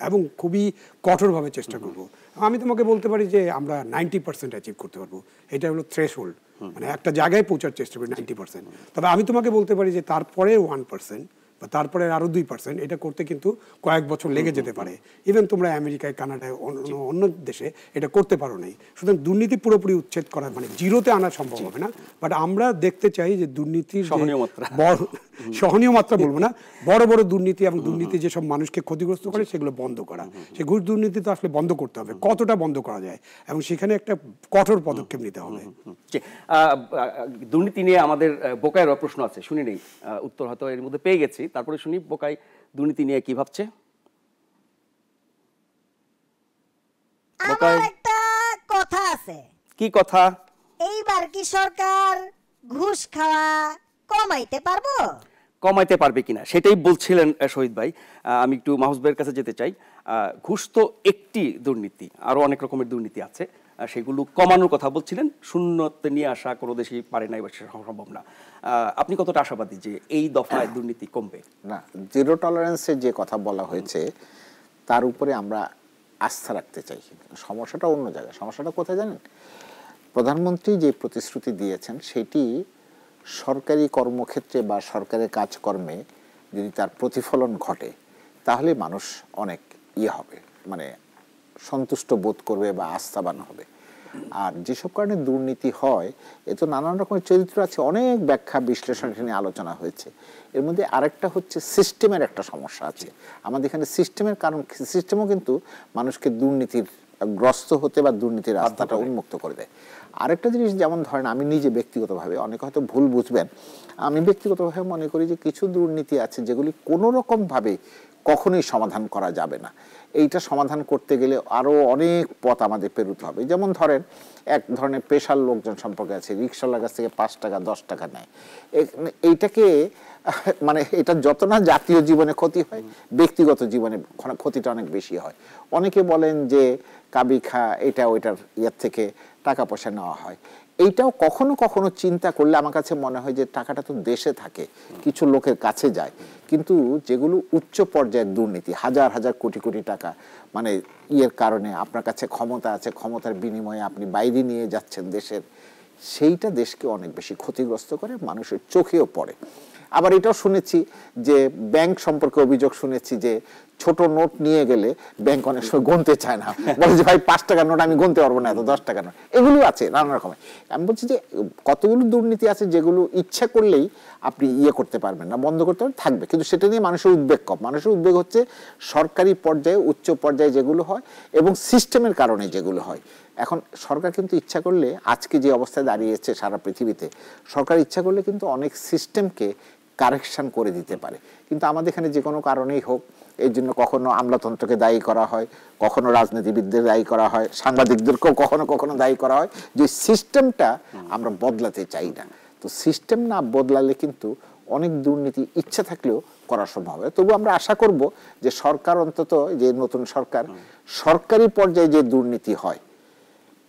এবং খুবই কঠোরভাবে চেষ্টা করব। আমি তোমাকে বলতে পারি যে আমরা 90% অ্যাচিভ করতে পারবো, এটা হলো থ্রেশহোল্ড, মানে একটা জায়গায় পৌঁছার চেষ্টা করি 90%। তবে আমি তোমাকে বলতে পারি যে তারপরে 1% বা তারপরে আরও 2% এটা করতে কিন্তু কয়েক বছর লেগে যেতে পারে। ইভেন তোমরা আমেরিকায়, কানাডায়, অন্য দেশে এটা করতে পারো নাই। সুতরাং দুর্নীতি পুরোপুরি উচ্ছেদ করা মানে জিরোতে আনা সম্ভব হবে না, বাট আমরা দেখতে চাই যে দুর্নীতির সহনীয় মাত্রা বলবো না, বড় বড় দুর্নীতি এবং দুর্নীতি যেসব মানুষকে ক্ষতিগ্রস্ত করে সেগুলো বন্ধ করা। সে ঘুষ দুর্নীতি তো আসলে বন্ধ করতে হবে, কতটা বন্ধ করা যায় এবং সেখানে একটা কঠোর পদক্ষেপ নিতে হবে। দুর্নীতি নিয়ে আমাদের বোকাইয়ের প্রশ্ন আছে, শুনি নেই, উত্তর হয়তো এর মধ্যে পেয়ে গেছি, তারপরে শুনি বোকাই দুর্নীতি নিয়ে কি ভাবছে। আমার একটা কথা আছে। কি কথা? এইবার কি সরকার ঘুষ খাওয়া কমাইতে পারবো? কমাইতে পারবে কিনা সেটাই বলছিলেন শহীদ ভাই। আমি একটু মাহফুজ ভাইয়ের কাছে যেতে চাই। ঘুষ তো একটি দুর্নীতি, আরো অনেক রকমের দুর্নীতি আছে, সেগুলো কমানোর কথা বলছিলেন। শূন্যতে নিয়ে আসা কোনো দেশই পারে না, এবার সম্ভব না। আপনি কতটা আশাবাদী যে এই দফায় দুর্নীতি কমবে? না, জিরো টলারেন্সের যে কথা বলা হয়েছে তার উপরে আমরা আস্থা রাখতে চাই। সমস্যাটা অন্য জায়গায়। সমস্যাটা কোথায় জানেন? প্রধানমন্ত্রী যে প্রতিশ্রুতি দিয়েছেন সেটি সরকারি কর্মক্ষেত্রে বা সরকারের কাজকর্মে যদি তার প্রতিফলন ঘটে তাহলে মানুষ অনেক হবে, মানে সন্তুষ্ট বোধ করবে বা আস্থাবান হবে। আর যেসব কারণে দুর্নীতি হয় এ তো নানান রকমের চরিত্র আছে, অনেক ব্যাখ্যা বিশ্লেষণ নিয়ে আলোচনা হয়েছে। এর মধ্যে আরেকটা হচ্ছে সিস্টেমের একটা সমস্যা আছে আমাদের এখানে। সিস্টেমের কারণ, সিস্টেমও কিন্তু মানুষকে দুর্নীতির গ্রস্ত হতে বা দুর্নীতির রাস্তাটা উন্মুক্ত করে দেয়। আরেকটা জিনিস, যেমন ধরেন আমি নিজে ব্যক্তিগতভাবে, অনেকে হয়তো ভুল বুঝবেন, আমি ব্যক্তিগতভাবে মনে করি যে কিছু দুর্নীতি আছে যেগুলি কোনো রকমভাবে কখনোই সমাধান করা যাবে না। এইটা সমাধান করতে গেলে আরও অনেক পথ আমাদের পেরোতে হবে। যেমন ধরেন এক ধরনের পেশার লোকজন সম্পর্কে আছে, রিক্সাওয়ালার কাছ থেকে 5 টাকা 10 টাকা নেয়। এইটাকে মানে এটা যত না জাতীয় জীবনে ক্ষতি হয়, ব্যক্তিগত জীবনে ক্ষতিটা অনেক বেশি হয়। অনেকে বলেন যে কাবিখা এটা ওইটার ইয়ের থেকে টাকা পয়সা নেওয়া হয়। এইটাও কখনো কখনো চিন্তা করলে আমার কাছে মনে হয় যে টাকাটা তো দেশে থাকে, কিছু লোকের কাছে যায়, কিন্তু যেগুলো উচ্চ পর্যায়ের দুর্নীতি, হাজার হাজার কোটি কোটি টাকা, মানে ইয়ের কারণে আপনার কাছে ক্ষমতা আছে, ক্ষমতার বিনিময়ে আপনি বাইরে নিয়ে যাচ্ছেন দেশের, সেইটা দেশকে অনেক বেশি ক্ষতিগ্রস্ত করে, মানুষের চোখেও পড়ে। আবার এটাও শুনেছি যে ব্যাংক সম্পর্কে অভিযোগ শুনেছি যে ছোট নোট নিয়ে গেলে ব্যাংক অনেক সময় গুনতে চায় না, বলে যে ভাই 5 টাকার নোট আমি গুনতে পারবো না, এত 10 টাকার নোট। এগুলো আছে নানা রকমের। আমি বলছি যে কতগুলো দুর্নীতি আছে যেগুলো ইচ্ছা করলেই আপনি করতে পারবেন না, বন্ধ করতে পারবেন, থাকবে, কিন্তু সেটা নিয়ে মানুষের উদ্বেগ কম। মানুষের উদ্বেগ হচ্ছে সরকারি পর্যায়ে, উচ্চ পর্যায়ে যেগুলো হয় এবং সিস্টেমের কারণে যেগুলো হয়। এখন সরকার কিন্তু ইচ্ছা করলে, আজকে যে অবস্থায় দাঁড়িয়েছে সারা পৃথিবীতে, সরকার ইচ্ছা করলে কিন্তু অনেক সিস্টেমকে কারেকশন করে দিতে পারে। কিন্তু আমাদের এখানে যে কোনো কারণেই হোক, এই জন্য কখনো আমলাতন্ত্রকে দায়ী করা হয়, কখনো রাজনীতিবিদদের দায়ী করা হয়, সাংবাদিকদেরকেও কখনো কখনো দায়ী করা হয়, যে সিস্টেমটা আমরা বদলাতে চাই না। তো সিস্টেম না বদলালে কিন্তু অনেক দুর্নীতি ইচ্ছা থাকলেও করা সম্ভব হয়। তবু আমরা আশা করব যে সরকার, অন্তত যে নতুন সরকার, সরকারি পর্যায়ে যে দুর্নীতি হয়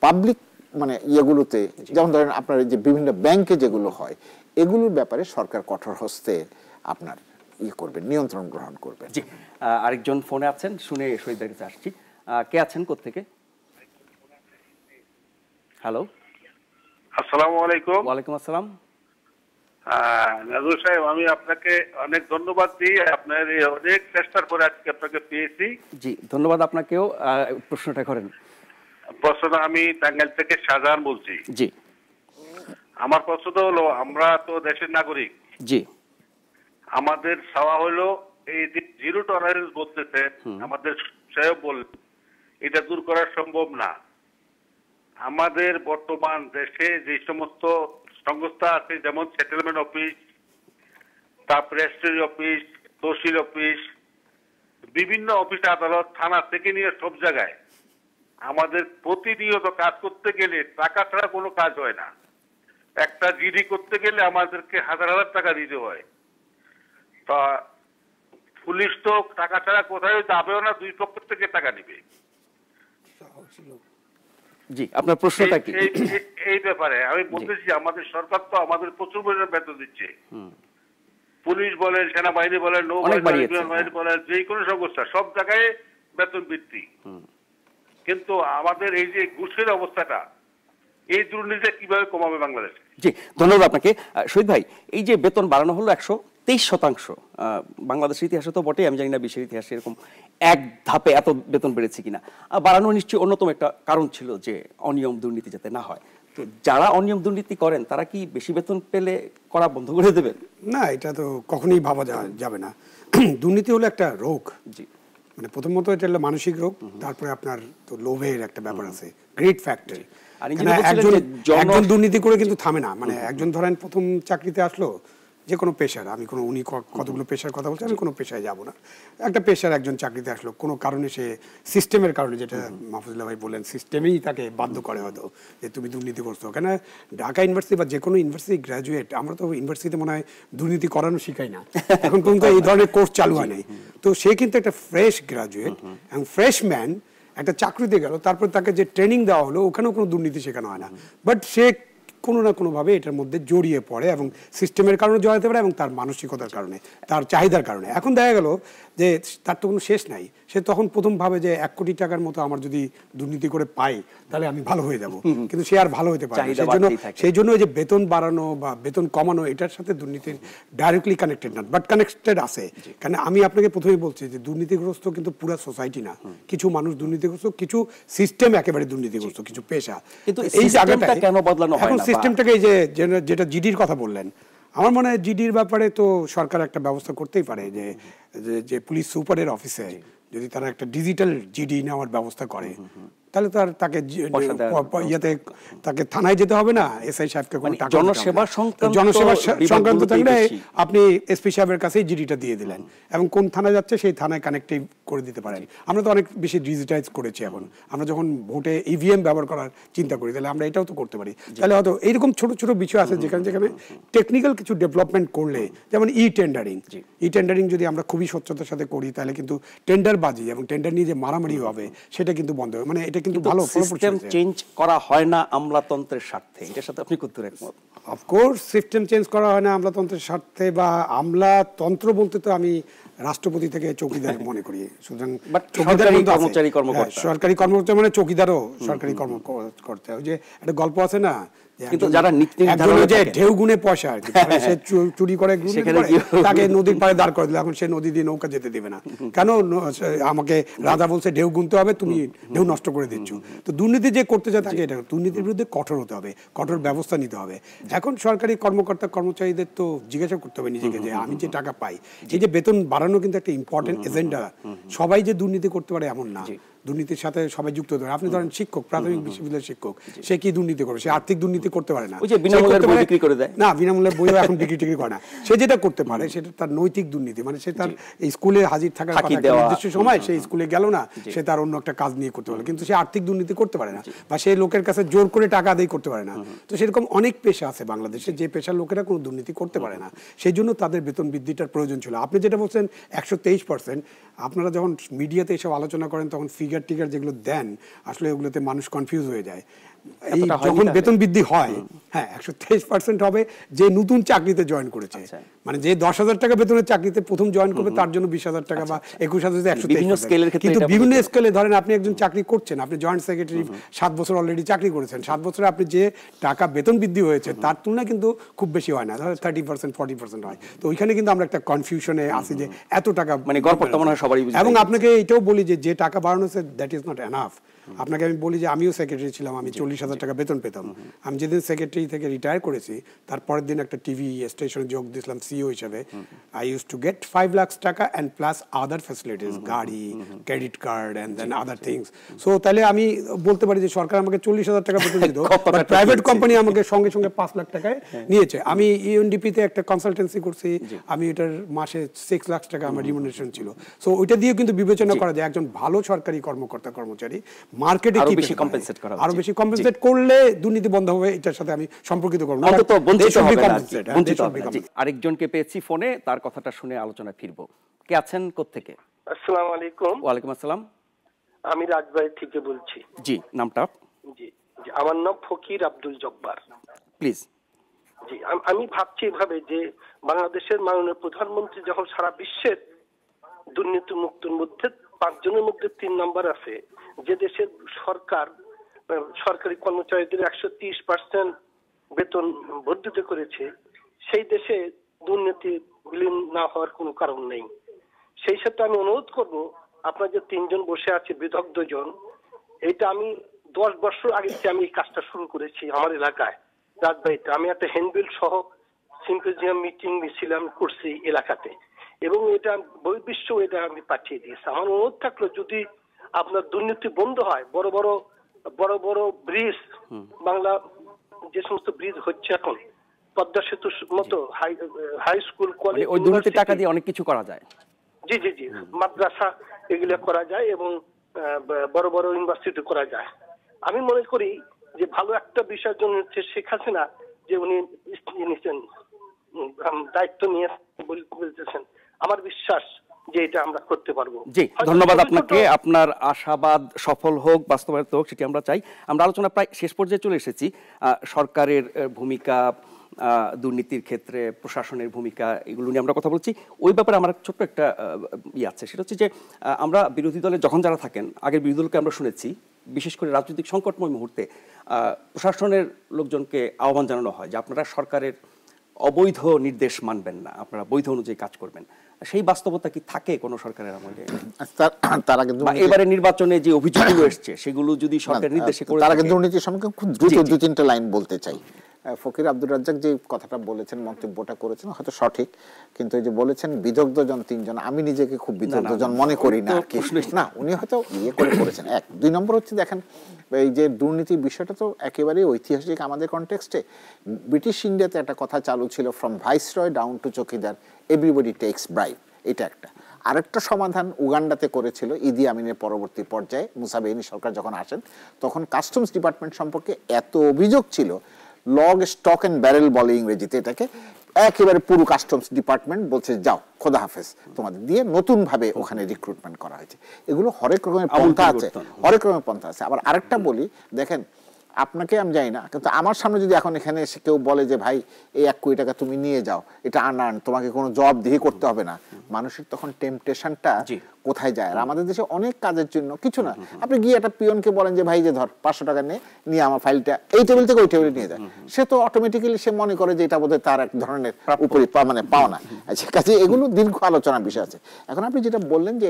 পাবলিক মানে ইয়েগুলোতে, যেমন ধরেন আপনার যে বিভিন্ন ব্যাংকে যেগুলো হয়, এগুলোর ব্যাপারে সরকার কঠোর হস্তে আপনার করবেন, নিয়ন্ত্রণ গ্রহণ করবেন। জি, আরেকজন ফোনে আছেন, শুনে শহীদের কাছে আসছি। কে আছেন, কোত্থেকে? হ্যালো, আসসালামু আলাইকুম। ওয়ালাইকুম আসসালাম। নাজরুল সাহেব, আমি আপনাকে অনেক ধন্যবাদ দিই, আপনার এই অনেক চেষ্টার পরে আজকে আপনাকে পেয়েছি। জি, ধন্যবাদ আপনাকেও। প্রশ্নটা করেন। প্রশ্নটা, আমি টাঙ্গাইল থেকে শাহজাহান বলছি। জি, আমার প্রশ্নটা হলো, আমরা তো দেশের নাগরিক, জি, আমাদের চাওয়া হলো এই যে জিরো টলারেন্স বলতেছে, আমাদের সাহেব বললেন এটা দূর করা সম্ভব না। আমাদের বর্তমান দেশে যে সমস্ত সংস্থা আছে, যেমন সেটেলমেন্ট অফিস, তারপর রেজিস্ট্রি অফিস, তহসিল অফিস, বিভিন্ন অফিস আদালত, থানা থেকে নিয়ে সব জায়গায় আমাদের প্রতিনিয়ত কাজ করতে গেলে টাকা ছাড়া কোনো কাজ হয় না। একটা জিডি করতে গেলে আমাদেরকে হাজার হাজার টাকা দিতে হয়। তা পুলিশ তো টাকা ছাড়া কোথায় যাবেও না, দুই পক্ষ থেকে টাকা নিবে। জি, আপনার প্রশ্নটা কি? এই ব্যাপারে আমি বলতেছি, আমাদের সরকার তো আমাদের প্রচুর পরিমাণে বেতন দিচ্ছে। পুলিশ বলেন, সেনাবাহিনী বলেন, নৌবাহিনী বলেন, যে কোনো সংস্থা, সব জায়গায় বেতন বৃদ্ধি। কিন্তু আমাদের এই যে ঘুষের অবস্থাটা, এই দুর্নীতি কিভাবে কমাবে বাংলাদেশে? জি, ধন্যবাদ আপনাকে। শহীদ ভাই, এই যে বেতন বাড়ানো হলো 123%, বাংলাদেশের ইতিহাসে তো বটে, আমি জানি না বিশ্বের ইতিহাসে এরকম এক ধাপে এত বেতন বেড়েছে কিনা। বাড়ানো নিশ্চয়ই অন্যতম একটা কারণ ছিল যে অনিয়ম দুর্নীতি যাতে না হয়। তো যারা অনিয়ম দুর্নীতি করেন তারা কি বেশি বেতন পেলে করা বন্ধ করে দেবেন? না, এটা তো কখনোই ভাবা যাবে না। দুর্নীতি হলো একটা রোগ। জি, মানে প্রথমত এটা হলো মানসিক রোগ, তারপরে আপনার তো লোভের একটা ব্যাপার আছে, গ্রেট ফ্যাক্টর। একজন দুর্নীতি করে কিন্তু থামে না। মানে একজন ধরেন প্রথম চাকরিতে আসলো, যে কোনো পেশার, আমি কোনো উনি কতগুলো পেশার কথা বলছি, আমি কোনো পেশায় যাব না, একটা পেশার একজন চাকরিতে আসলো, কোনো কারণে সে সিস্টেমের কারণে, যেটা মাহফুজুল্লাহ ভাই বললেন, সিস্টেমেই তাকে বাধ্য করে হয়তো যে তুমি দুর্নীতি করছো। কেন ঢাকা ইউনিভার্সিটি বা যে কোনো ইউনিভার্সিটি গ্র্যাজুয়েট, আমরা তো ইউনিভার্সিটিতে মনে হয় দুর্নীতি করানো শিখাই না, এখন পর্যন্ত এই ধরনের কোর্স চালু হয় নাই। তো সে কিন্তু একটা ফ্রেশ গ্র্যাজুয়েট এবং ফ্রেশ ম্যান, একটা চাকরিতে গেল, তারপর তাকে যে ট্রেনিং দেওয়া হলো, ওখানেও কোনো দুর্নীতি শেখানো হয় না, বাট সে কোনো না কোনোভাবে এটার মধ্যে জড়িয়ে পড়ে, এবং সিস্টেমের কারণে জড়াতে পারে, এবং তার মানসিকতার কারণে, তার চাহিদার কারণে। এখন দেখা গেল যে তার তো কোনো শেষ নাই, সে তখন প্রথম ভাবে যে 1 কোটি টাকার মতো আমার যদি দুর্নীতি করে পাই তাহলে আমি ভালো হয়ে যাব, কিন্তু সে আর ভালো হতে পারে না। সেই জন্য যে বেতন বাড়ানো বা বেতন কমানো, এটার সাথে দুর্নীতির ডাইরেক্টলি কানেক্টেড না, বাট কানেক্টেড আছে। কারণ আমি আপনাকে প্রথমেই বলছি যে দুর্নীতিগ্রস্ত কিন্তু পুরো সোসাইটি না, কিছু মানুষ দুর্নীতিগ্রস্ত, কিছু সিস্টেম একেবারে দুর্নীতিগ্রস্ত, কিছু পেশা। কিন্তু এই জায়গাটা কেন বদলানো হয় না? সিস্টেমটাকে, এই যে যেটা জিডির কথা বললেন, আমার মনে হয় জিডির ব্যাপারে তো সরকার একটা ব্যবস্থা করতেই পারে, যে পুলিশ সুপারের অফিসে যদি তারা একটা ডিজিটাল জিডি নেওয়ার ব্যবস্থা করে, তাহলে তো আর তাকে তাকে থানায় যেতে হবে না, এসআই সাহেবকে কোনো টাকা, জনসেবা সংক্রান্ত থাকলে আপনি এসপি সাহেবের কাছেই জিডিটা দিয়ে দিলেন, এবং কোন থানায় যাচ্ছে সেই থানায় কানেক্টিভ করে দিতে পারেন। আমরা তো অনেক বেশি ডিজিটাইজ করেছি এখন, আমরা যখন ভোটে ইভিএম ব্যবহার করার চিন্তা করি, তাহলে আমরা এটাও তো করতে পারি। তাহলে হয়তো এইরকম ছোট ছোট বিষয় আছে যেখানে টেকনিক্যাল কিছু ডেভেলপমেন্ট করলে, যেমন ই টেন্ডারিং যদি আমরা খুবই স্বচ্ছতার সাথে করি, তাহলে কিন্তু টেন্ডারবাজি এবং টেন্ডার নিয়ে যে মারামারি হবে সেটা কিন্তু বন্ধ হবে। মানে এটা কিন্তু ভালো সিস্টেম চেঞ্জ করা হয় না আমলাতন্ত্রের স্বার্থে, এটার সাথে আপনি কত একমত? অফকোর্স সিস্টেম চেঞ্জ করা হয় না আমলাতন্ত্রের স্বার্থে, বা আমলাতন্ত্র বলতে তো আমি রাষ্ট্রপতি থেকে চৌকিদার মনে করি। সুতরাং সরকারি কর্মকর্তা মানে চৌকিদারও সরকারি কর্মকর্তা। ওই যে একটা গল্প আছে না, কিন্তু যারা ঢেউ গুনে পয়সা আর কি, সে চুরি করে তাকে নদীর পাড়ে দাঁড় করে দিল, এখন সে নদী দিয়ে নৌকা যেতে দেবে না, কেন আমাকে রাজা বলছে ঢেউ গুনতে হবে, তুমি ঢেউ নষ্ট করে দিচ্ছ। তো দুর্নীতি যে করতে চায় তাকে এটা, দুর্নীতির বিরুদ্ধে কঠোর হতে হবে, কঠোর ব্যবস্থা নিতে হবে। এখন সরকারি কর্মকর্তা কর্মচারীদের তো জিজ্ঞাসা করতে হবে নিজেকে যে আমি যে টাকা পাই, এই যে বেতন বাড়ানো কিন্তু একটা ইম্পর্টেন্ট এজেন্ডা, সবাই যে দুর্নীতি করতে পারে এমন না। দুর্নীতির সাথে সবাই যুক্ত হতে পারে। আপনি ধরেন শিক্ষক, প্রাথমিক বিশ্ববিদ্যালয়ের শিক্ষক, সে কি দুর্নীতি করবে? সে আর্থিক দুর্নীতি করতে পারে না। ওই যে বিনামূল্যে বই বিক্রি করে দেয়। না, বিনামূল্যে বইও এখন বিক্রি টিক্রি করে না। সে যেটা করতে পারে সেটা তার নৈতিক দুর্নীতি, মানে সে তার স্কুলে হাজির থাকার কথা, একটা নির্দিষ্ট সময় সে স্কুলে গেল না, সে তার অন্য একটা কাজ নিয়ে করতে পারে, কিন্তু সে আর্থিক দুর্নীতি করতে পারে না, বা সে লোকের কাছে জোর করে টাকা আদায় করতে পারে না। তো সেরকম অনেক পেশা আছে বাংলাদেশে যে পেশার লোকেরা কোনো দুর্নীতি করতে পারে না, সেই জন্য তাদের বেতন বৃদ্ধিটার প্রয়োজন ছিল। আপনি যেটা বলছেন 123%, আপনারা যখন মিডিয়াতে এসব আলোচনা করেন তখন ফিগার টিগার যেগুলো দেন আসলে ওগুলোতে মানুষ কনফিউজ হয়ে যায়। এই যখন বেতন বৃদ্ধি হয়, হ্যাঁ 123% হবে যে নতুন চাকরিতে জয়েন করেছে, মানে যে 10,000 টাকা বেতনের চাকরিতে প্রথম জয়েন করবে তার জন্য 20,000 টাকা বা 21,123। কিন্তু বিভিন্ন স্কেলে ধরেন আপনি একজন চাকরি করছেন, আপনি জয়েন্ট সেক্রেটারি 7 বছর অলরেডি চাকরি করেছেন, 7 বছরে আপনি যে টাকা বেতন বৃদ্ধি হয়েছে তার তুলনায় কিন্তু খুব বেশি হয় না, ধরেন 30% 40% হয়। তো ওইখানে কিন্তু আমরা একটা কনফিউশনে আছি যে এত টাকা, মানে গড়পড়তা মনে হয় সবারই বুঝতে। এবং আপনাকে এটাও বলি যে টাকা বাড়ানো হচ্ছে দ্যাট ইজ নট এনাফ। আপনাকে আমি বলি যে আমিও সেক্রেটারি ছিলাম, আমি 40,000 টাকা বেতন পেতাম। আমি যেদিন সেক্রেটারি থেকে রিটায়ার করেছি তারপরের দিন একটা টিভি স্টেশনে যোগ দিয়েছিলাম সিইও হিসেবে। I use to get 5 lakh টাকা অ্যান্ড প্লাস আদার ফ্যাসিলিটিস, গাড়ি, credit card and then other things. So তাহলে আমি বলতে পারি যে সরকার আমাকে 40,000 টাকা বেতন দিত, প্রাইভেট কোম্পানি আমাকে সঙ্গে সঙ্গে 5 লাখ টাকায় নিয়েছে। আমি ইউএনডিপিতে একটা কনসালটেন্সি করছি, আমি এটার মাসে 6 লাখ টাকা আমার রিমুনারেশন ছিল। সো ওইটা দিয়ে কিন্তু বিবেচনা করা যায় একজন ভালো সরকারি কর্মকর্তা কর্মচারী মার্কেটে আরো কি বেশি কম্পেনসেট করা, আরো বেশি কম্পেনসেট করলে দুর্নীতি বন্ধ হবে, এটার সাথে আমি সম্পর্কিত করব না। অন্তত বঞ্চিত হবে না, বঞ্চিত হবে না। জি। আরেকজনকে পেয়েছি ফোনে, তার কথাটা শুনে আলোচনায় ফিরবো। কে আছেন, কোত্থেকে? আসসালামু আলাইকুম। ওয়ালাইকুম আসসালাম। আমি রাজবাড়ী থেকে বলছি। জি, নামটা? জি জি, আমার নাম ফকির আব্দুল জব্বার। প্লিজ। জি, আমি ভাবছি এভাবে যে বাংলাদেশের মাননীয় প্রধানমন্ত্রী যখন সারা বিশ্বের দুর্নীতি মুক্তর মধ্যে 5 জনের মধ্যে 3 নাম্বার আছে, যে দেশের সরকার সরকারি কর্মচারীদের 130% বেতন বর্ধিত করেছে, সেই দেশে দুর্নীতি বিলীন না হওয়ার কোনো কারণ নেই। সেই সাথে আমি অনুরোধ করব, আপনার যে 3 জন বসে আছে বিদগ্ধ জন, এটা আমি 10 বছর আগে থেকে আমি এই কাজটা শুরু করেছি আমার এলাকায় রাজবাড়িতে। আমি একটা হ্যান্ডবিল সহ সিম্পোজিয়াম মিটিং মিছিলাম করছি এলাকাতে, এবং এটা বহির্বিশ্ব এটা আমি পাঠিয়ে দিয়েছি। আমার অনুরোধ থাকলো যদি আপনার দুর্নীতি বন্ধ হয়, বড় বড় ব্রিজ, বাংলা যে সমস্ত ব্রিজ হচ্ছে এখন, পদ্মা সেতুর মতো হাই স্কুল, কলেজ, ওই দুর্নীতির টাকা দিয়ে অনেক কিছু করা যায়। জি জি জি, মাদ্রাসা এগুলো করা যায়, এবং বড় বড় ইউনিভার্সিটি করা যায়। আমি মনে করি যে ভালো একটা বিষয়ের জন্য হচ্ছে শেখ হাসিনা যে উনি নিয়েছেন দায়িত্ব নিয়ে বলতেছেন, আমার বিশ্বাস যে এটা আমরা করতে পারবো। জি, ধন্যবাদ আপনাকে। আপনার আশাবাদ সফল হোক, বাস্তবায়িত হোক, সেটি আমরা চাই। আমরা আলোচনা প্রায় শেষ পর্যায়ে চলে এসেছি। সরকারের ভূমিকা, দুর্নীতির ক্ষেত্রে প্রশাসনের ভূমিকা, এগুলো নিয়ে আমরা কথা বলছি। ওই ব্যাপারে আমার ছোট্ট একটা আছে, সেটা হচ্ছে যে আমরা বিরোধী দলে যখন যারা থাকেন, আগের বিরোধী দলকে আমরা শুনেছি বিশেষ করে রাজনৈতিক সংকটময় মুহূর্তে প্রশাসনের লোকজনকে আহ্বান জানানো হয় যে আপনারা সরকারের অবৈধ নির্দেশ মানবেন না, আপনারা বৈধ অনুযায়ী কাজ করবেন। সেই বাস্তবতা কি থাকে কোন সরকারের আমলে? তারা কিন্তু এবারে নির্বাচনে যে অভিযোগগুলো এসছে সেগুলো যদি সরকার নির্দেশে করে, তারা কিন্তু দুর্নীতির সম্পর্কে খুব দ্রুত 2-3টা লাইন বলতে চাই। ফকির আব্দুর রাজ্জাক যে কথাটা বলেছেন, মন্তব্যটা করেছেন, হয়তো সঠিক, কিন্তু এই যে বলেছেন বিদগ্ধ জন 3 জন, আমি নিজেকে খুব বিদগ্ধ জন মনে করি না, না উনি হয়তো করেছেন। 1 2 নম্বর হচ্ছে দেখেন, এই যে দুর্নীতির বিষয়টা তো একেবারে ঐতিহাসিক আমাদের কনটেক্সটে। ব্রিটিশ ইন্ডিয়াতে একটা কথা চালু ছিল, ফ্রম ভাইসরয় ডাউন টু চৌকিদার এভরিবডি টেক্স ব্রাইব। এটা একটা। আরেকটা সমাধান উগান্ডাতে করেছিল ইদি আমিনের পরবর্তী পর্যায়ে, মুসাবেহিনি সরকার যখন আসেন, তখন কাস্টমস ডিপার্টমেন্ট সম্পর্কে এত অভিযোগ ছিল, লগ স্টক অ্যান্ড ব্যারেল বলে ইংরেজিতে এটাকে, একেবারে পুরো কাস্টমস ডিপার্টমেন্ট বলছে যাও খোদা হাফেজ তোমাদের দিয়ে, নতুন ভাবে ওখানে রিক্রুটমেন্ট করা হয়েছে। এগুলো হরেক রকমের পন্থা আছে, হরেক রকমের পন্থা আছে। আবার আরেকটা বলি, দেখেন আপনাকে আমি জানি না, কিন্তু আমার সামনে যদি এখন এখানে এসে কেউ বলে যে ভাই এই 1 কোটি টাকা তুমি নিয়ে যাও, এটা আনান, তোমাকে কোনো জবাবদিহি করতে হবে না, মানুষের তখন টেম্পটেশনটা কোথায় যায়? আর আমাদের দেশে অনেক কাজের জন্য কিছু না, আপনি গিয়ে একটা পিয়নকে বলেন যে ভাই যে ধর 500 টাকা নিয়ে আমার ফাইলটা এই টেবিল থেকে ওই টেবিলে নিয়ে যায়, সে তো অটোমেটিক্যালি সে মনে করে যে এটা বোধহয় তার এক ধরনের উপরে মানে পাওনা। আচ্ছা, কাজে এগুলো দীর্ঘ আলোচনার বিষয় আছে। এখন আপনি যেটা বললেন যে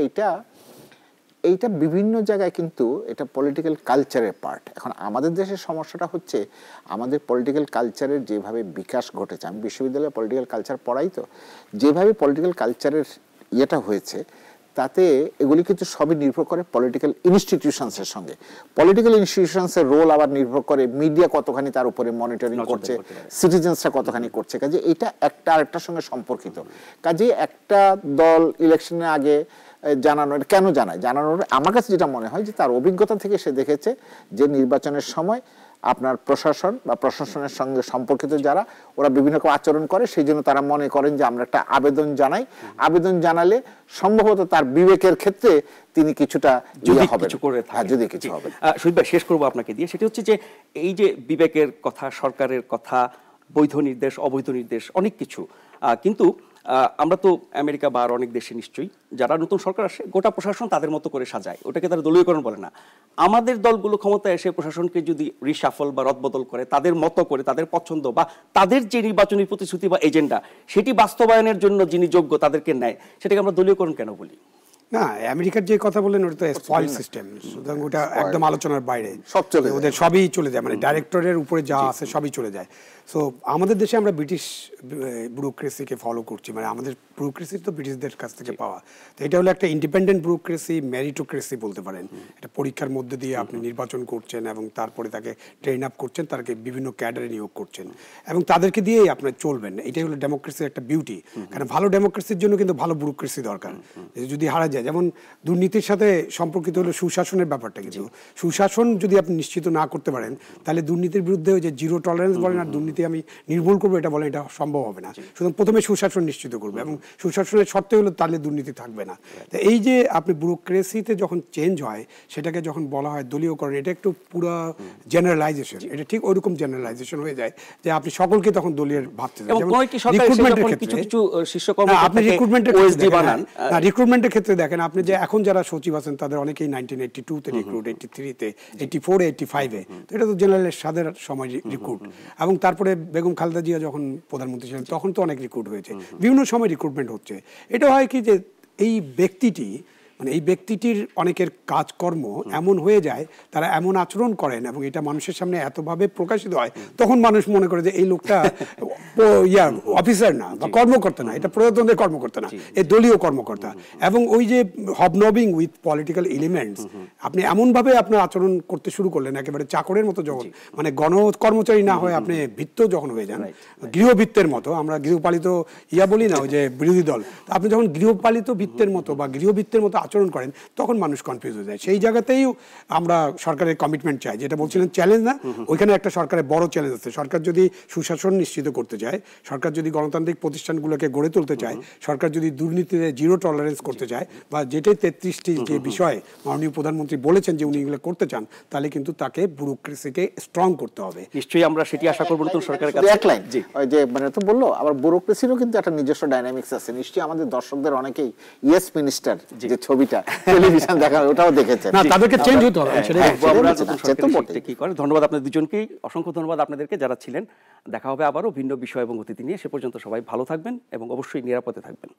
এইটা বিভিন্ন জায়গায় কিন্তু এটা পলিটিক্যাল কালচারের পার্ট। এখন আমাদের দেশের সমস্যাটা হচ্ছে আমাদের পলিটিক্যাল কালচারের যেভাবে বিকাশ ঘটেছে, আমি বিশ্ববিদ্যালয়ে পলিটিক্যাল কালচার পড়াই, তো যেভাবে পলিটিক্যাল কালচারের ইয়েটা হয়েছে তাতে এগুলি কিন্তু সবই নির্ভর করে পলিটিক্যাল ইনস্টিটিউশনসের সঙ্গে। পলিটিক্যাল ইনস্টিটিউশনসের রোল আবার নির্ভর করে মিডিয়া কতখানি তার উপরে মনিটরিং করছে, সিটিজেন্সরা কতখানি করছে। কাজে এটা একটা আরেকটার সঙ্গে সম্পর্কিত। কাজে একটা দল ইলেকশনের আগে জানানোর কেন জানায়, জানানোর আমার কাছে যেটা মনে হয় যে তার অভিজ্ঞতা থেকে সে দেখেছে যে নির্বাচনের সময় আপনার প্রশাসন বা প্রশাসনের সঙ্গে সম্পর্কিত যারা ওরা বিভিন্ন রকম আচরণ করে, সেই জন্য তারা মনে করেন যে আমরা একটা আবেদন জানাই, আবেদন জানালে সম্ভবত তার বিবেকের ক্ষেত্রে তিনি কিছুটা যদি কিছু করে থাকে। যদি কিছু হবে। শহীদ ভাই, শেষ করবো আপনাকে দিয়ে, সেটা হচ্ছে যে এই যে বিবেকের কথা, সরকারের কথা, বৈধ নির্দেশ, অবৈধ নির্দেশ, অনেক কিছু, কিন্তু আমরা তো আমেরিকা বা আর অনেক দেশে নিশ্চয়ই যারা নতুন সরকার আসে গোটা প্রশাসন তাদের মতো করে সাজায়, ওটাকে তারা দলীয়করণ বলে না। আমাদের দলগুলো ক্ষমতায় এসে প্রশাসনকে যদি রিশাফল বা রদবদল করে, তাদের মতো করে, তাদের পছন্দ বা তাদের যে নির্বাচনী প্রতিশ্রুতি বা এজেন্ডা সেটি বাস্তবায়নের জন্য যিনি যোগ্য তাদেরকে নেয়, সেটাকে আমরা দলীয়করণ কেন বলি? না, আমেরিকার যে কথা বললেন ওটা তো স্পয়েল সিস্টেম, সুতরাং ওটা একদম আলোচনার বাইরে, সব চলে ওদের সবই চলে যায়, মানে ডাইরেক্টরের উপরে যা আছে সবই চলে যায়। সো আমাদের দেশে আমরা ব্রিটিশ ব্যুরোক্রেসিকে ফলো করছি, মানে আমাদের ব্যুরোক্রেসি তো ব্রিটিশদের কাছ থেকে পাওয়া। তো এটা হলো একটা ইন্ডিপেন্ডেন্ট ব্যুরোক্রেসি, মেরিটোক্রেসি বলতে পারেন। এটা পরীক্ষার মধ্যে দিয়ে আপনি নির্বাচন করছেন এবং তারপরে তাকে ট্রেন আপ করছেন, তাকে বিভিন্ন ক্যাডারে নিয়োগ করছেন এবং তাদেরকে দিয়েই আপনার চলবেন। এটাই হলো ডেমোক্রেসির একটা বিউটি। কারণ ভালো ডেমোক্রেসির জন্য কিন্তু ভালো ব্যুরোক্রেসি দরকার। যদি হারা যায়, যেমন দুর্নীতির সাথে সম্পর্কিত হলো সুশাসনের ব্যাপারটা, কিন্তু সুশাসন যদি আপনি নিশ্চিত না করতে পারেন তাহলে দুর্নীতির বিরুদ্ধে যে জিরো টলারেন্স বলেন আর দুর্নীতি আমি নির্মূল করবো এটা বলেন, এটা সম্ভব হবে না। সুতরাং প্রথমে সুশাসন নিশ্চিত করবে এবং সুশাসনের শর্তে হলো তাহলে দুর্নীতি থাকবে না। তো এই যে আপনি ব্যুরোক্রেসিতে যখন চেঞ্জ হয়, সেটাকে যখন বলা হয় দলীয়করণ, এটা একটু পুরো জেনারেলাইজেশন, এটা ঠিক ওইরকম জেনারেলাইজেশন হয়ে যায় যে আপনি সকলকে তখন দলীয় ভাবতে চান। আপনি রিক্রুটমেন্টের ক্ষেত্রে দেখেন, আপনি যে এখন যারা সচিব আছেন তাদের অনেকেই 1982-তে রিক্রুট, 83-তে, 84-এ, 85-এ, তো এটা তো জেনারেল সাদের সময় রিক্রুট। এবং তারপরে বেগম খালেদা জিয়া যখন প্রধানমন্ত্রী ছিলেন তখন তো অনেক রিক্রুট হয়েছে, বিভিন্ন সময় রিক্রুটমেন্ট হচ্ছে। এটা হয় কি যে এই ব্যক্তিটি, মানে এই ব্যক্তিটির অনেকের কাজকর্ম এমন হয়ে যায়, তারা এমন আচরণ করেন এবং এটা মানুষের সামনে এতভাবে প্রকাশিত হয়, তখন মানুষ মনে করে যে এই লোকটা অফিসার না বা কর্মকর্তা না, এটা প্রজাতন্ত্রের কর্মকর্তা না, এই দলীয় কর্মকর্তা। এবং ওই যে হবনবিং উইথ পলিটিক্যাল এলিমেন্টস, আপনি এমনভাবে আপনার আচরণ করতে শুরু করলেন একেবারে চাকরের মতো, যখন মানে কর্মচারী না হয়ে আপনি ভৃত্য যখন হয়ে যান, গৃহভৃত্যের মতো, আমরা গৃহপালিত বলি না, ওই যে বিরোধী দল, আপনি যখন গৃহপালিত ভৃত্যের মতো বা গৃহভৃত্যের মতো আচরণ করেন তখন মানুষ কনফিউজ হয়ে যায়। সেই জায়গাতেই আমরা সরকারের কমিটমেন্ট চাই, যেটা বলছিলেন চ্যালেঞ্জ না, ওইখানে একটা সরকারের বড় চ্যালেঞ্জ আছে। সরকার যদি সুশাসন নিশ্চিত করতে চায়, সরকার যদি গণতান্ত্রিক প্রতিষ্ঠানগুলোকে গড়ে তুলতে চায়, সরকার যদি দুর্নীতিতে জিরো টলারেন্স করতে চায়, বা যেটাই 33টি যে বিষয় মাননীয় প্রধানমন্ত্রী বলেছেন যে উনি এগুলো করতে চান, তাহলে কিন্তু তাকে ব্যুরোক্রেসিকে স্ট্রং করতে হবে। নিশ্চয়ই আমরা সেটি আশা করব নতুন সরকারের কাছে। এক লাইন, ওই যে মানে তো বললো, আবার ব্যুরোক্রেসিরও কিন্তু একটা নিজস্ব ডাইনামিক্স আছে। নিশ্চয়ই আমাদের দর্শকদের অনেকেই ইয়েস মিনিস্টার যে ছবিটা টেলিভিশন দেখা, ওটাও দেখেছেন। না, তাদেরকে চেঞ্জ হতে হবে। কি করে। ধন্যবাদ আপনাদের দুজনকেই, অসংখ্য ধন্যবাদ আপনাদেরকে যারা ছিলেন। দেখা হবে আবারও ভিন্ন বিষয় এবং অতিথি নিয়ে। সে পর্যন্ত সবাই ভালো থাকবেন এবং অবশ্যই নিরাপদে থাকবেন।